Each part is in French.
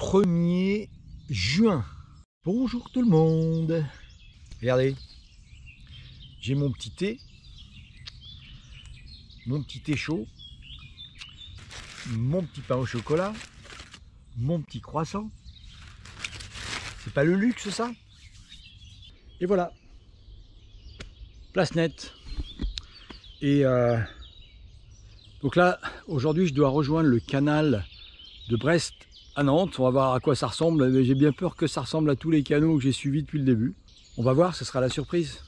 1er juin. Bonjour tout le monde. Regardez, j'ai mon petit thé chaud, mon petit pain au chocolat, mon petit croissant. C'est pas le luxe ça? Et voilà, place nette. Et donc là, aujourd'hui, je dois rejoindre le canal de Brest à Nantes. On va voir à quoi ça ressemble. Mais j'ai bien peur que ça ressemble à tous les canaux que j'ai suivis depuis le début. On va voir, ce sera la surprise.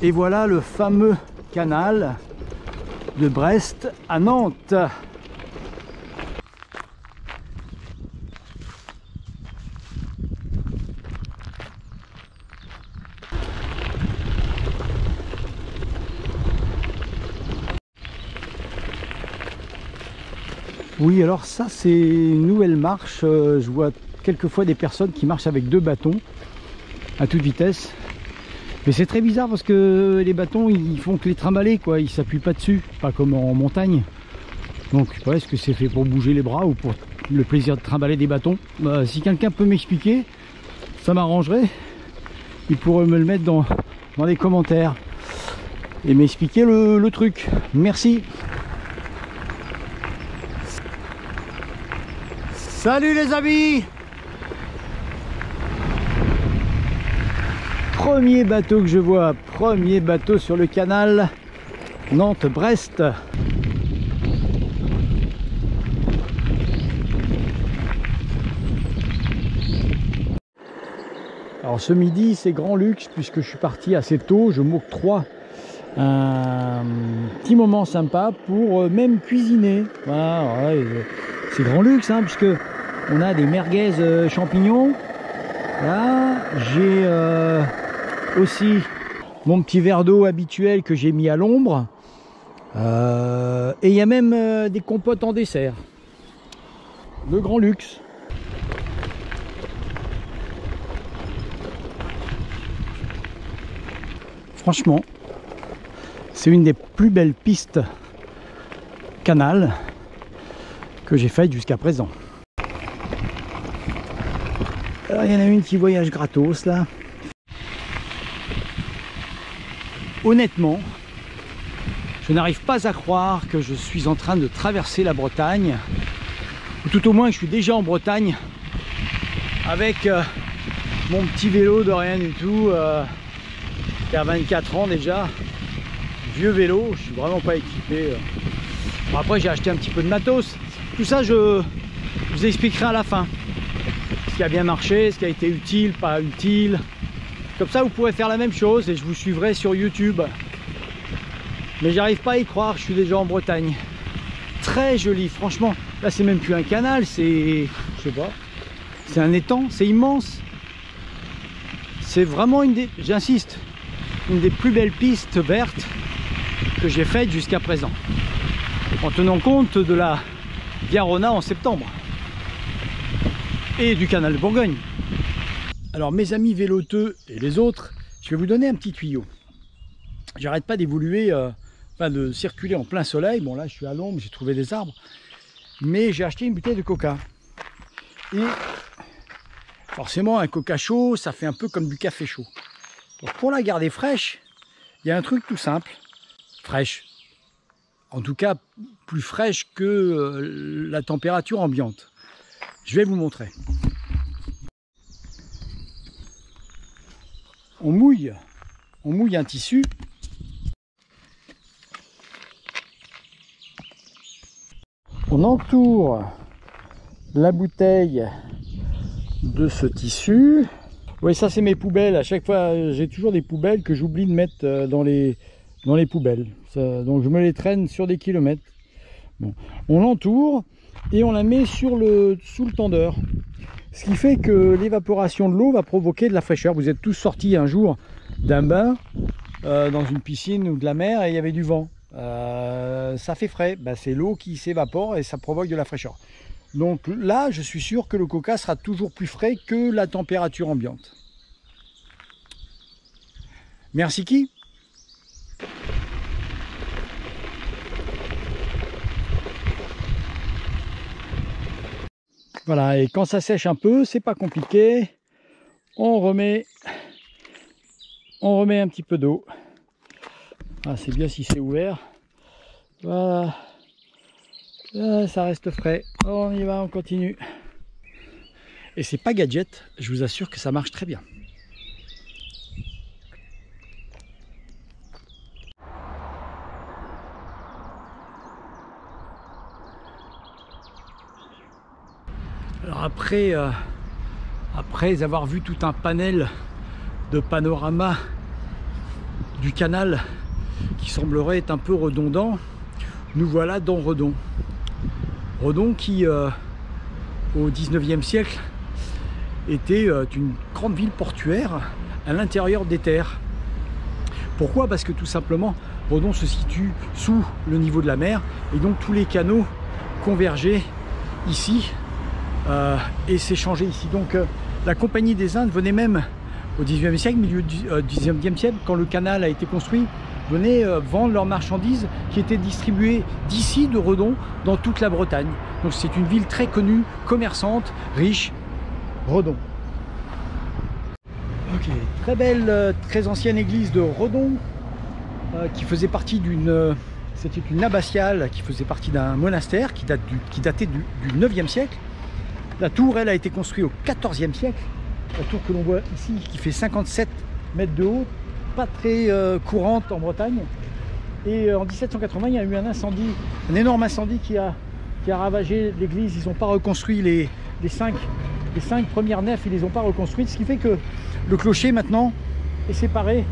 Et voilà le fameux canal de Brest à Nantes. Oui, alors ça c'est une nouvelle marche. Je vois quelquefois des personnes qui marchent avec deux bâtons à toute vitesse. Mais c'est très bizarre parce que les bâtons ils font que les trimballer quoi, ils s'appuient pas dessus, pas comme en montagne. Donc je sais pas, est-ce que c'est fait pour bouger les bras ou pour le plaisir de trimballer des bâtons? Si quelqu'un peut m'expliquer, ça m'arrangerait. Il pourrait me le mettre dans les commentaires et m'expliquer le truc. Merci. Salut les amis! Premier bateau que je vois, premier bateau sur le canal Nantes-Brest. Alors ce midi c'est grand luxe puisque je suis parti assez tôt, je m'octroie un petit moment sympa pour même cuisiner. Voilà, ouais, c'est grand luxe hein, puisque on a des merguez champignons. Là j'ai aussi mon petit verre d'eau habituel que j'ai mis à l'ombre. Et il y a même des compotes en dessert. Le grand luxe. Franchement, c'est une des plus belles pistes canal que j'ai faites jusqu'à présent. Alors il y en a une qui voyage gratos là. Honnêtement, je n'arrive pas à croire que je suis en train de traverser la Bretagne, ou tout au moins que je suis déjà en Bretagne avec mon petit vélo de rien du tout, qui a 24 ans déjà, vieux vélo, je suis vraiment pas équipé. Bon, après j'ai acheté un petit peu de matos, tout ça je vous expliquerai à la fin, ce qui a bien marché, ce qui a été utile, pas utile. Comme ça vous pourrez faire la même chose et je vous suivrai sur YouTube. Mais j'arrive pas à y croire, je suis déjà en Bretagne. Très joli, franchement. Là c'est même plus un canal, c'est... je sais pas. C'est un étang, c'est immense. C'est vraiment une des... j'insiste, une des plus belles pistes vertes que j'ai faites jusqu'à présent. En tenant compte de la Via-Rona en septembre. Et du canal de Bourgogne. Alors mes amis véloteux et les autres, je vais vous donner un petit tuyau. J'arrête pas d'évoluer, de circuler en plein soleil. Bon là je suis à l'ombre, j'ai trouvé des arbres. Mais j'ai acheté une bouteille de coca. Et forcément un coca chaud, ça fait un peu comme du café chaud. Donc pour la garder fraîche, il y a un truc tout simple. Fraîche. En tout cas plus fraîche que la température ambiante. Je vais vous montrer. On mouille un tissu. On entoure la bouteille de ce tissu. Oui, ça c'est mes poubelles. À chaque fois, j'ai toujours des poubelles que j'oublie de mettre dans les poubelles. Donc je me les traîne sur des kilomètres. Bon. On l'entoure et on la met sous le tendeur. Ce qui fait que l'évaporation de l'eau va provoquer de la fraîcheur. Vous êtes tous sortis un jour d'un bain dans une piscine ou de la mer et il y avait du vent. Ça fait frais. C'est l'eau qui s'évapore et ça provoque de la fraîcheur. Donc là, je suis sûr que le coca sera toujours plus frais que la température ambiante. Merci qui? Voilà, et quand ça sèche un peu, c'est pas compliqué. On remet un petit peu d'eau. Ah, c'est bien si c'est ouvert. Voilà. Là, ça reste frais. On y va, on continue. Et c'est pas gadget, je vous assure que ça marche très bien. Alors après avoir vu tout un panel de panorama du canal qui semblerait être un peu redondant, nous voilà dans Redon. Redon qui au 19e siècle était une grande ville portuaire à l'intérieur des terres. Pourquoi? Parce que tout simplement Redon se situe sous le niveau de la mer et donc tous les canaux convergeaient ici et s'échangeaient ici. Donc la Compagnie des Indes venait même au 19e siècle, milieu du 19e siècle, quand le canal a été construit, venaient vendre leurs marchandises qui étaient distribuées d'ici, de Redon, dans toute la Bretagne. Donc c'est une ville très connue, commerçante, riche, Redon. Ok, très belle, très ancienne église de Redon, qui faisait partie d'une... C'était une abbatiale qui faisait partie d'un monastère qui datait du 9e siècle. La tour, elle, a été construite au 14e siècle. La tour que l'on voit ici, qui fait 57 mètres de haut, pas très courante en Bretagne. Et en 1780, il y a eu un incendie, un énorme incendie qui a ravagé l'église. Ils n'ont pas reconstruit les cinq premières nefs, ils les ont pas reconstruites, ce qui fait que le clocher maintenant est séparé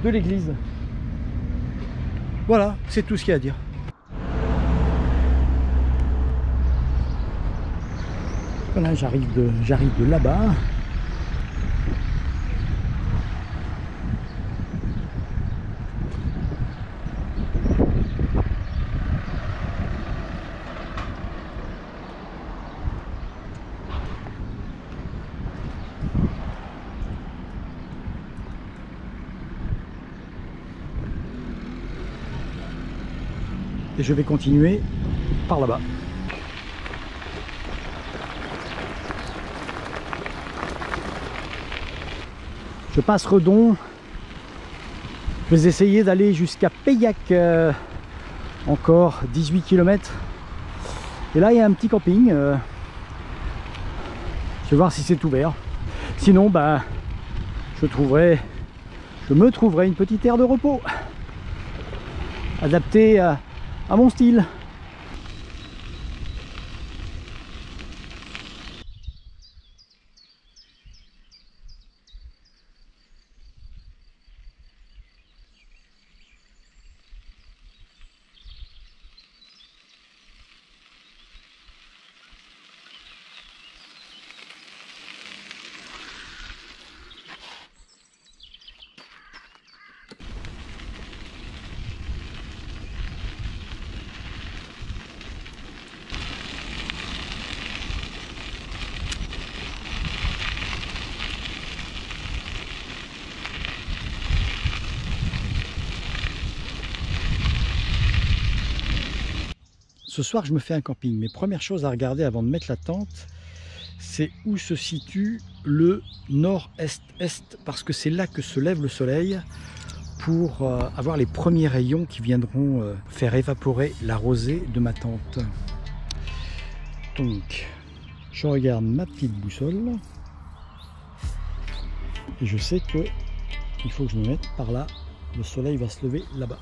de l'église. Voilà, c'est tout ce qu'il y a à dire. Voilà, j'arrive de là-bas. Et je vais continuer par là-bas. Je passe Redon. Je vais essayer d'aller jusqu'à Peillac, encore 18 km. Et là, il y a un petit camping. Je vais voir si c'est ouvert. Sinon, bah, je me trouverai une petite aire de repos adaptée à mon style. Ce soir, je me fais un camping. Mes premières choses à regarder avant de mettre la tente, c'est où se situe le nord-est-est, parce que c'est là que se lève le soleil pour avoir les premiers rayons qui viendront faire évaporer la rosée de ma tente. Donc, je regarde ma petite boussole et je sais que il faut que je me mette par là. Le soleil va se lever là-bas.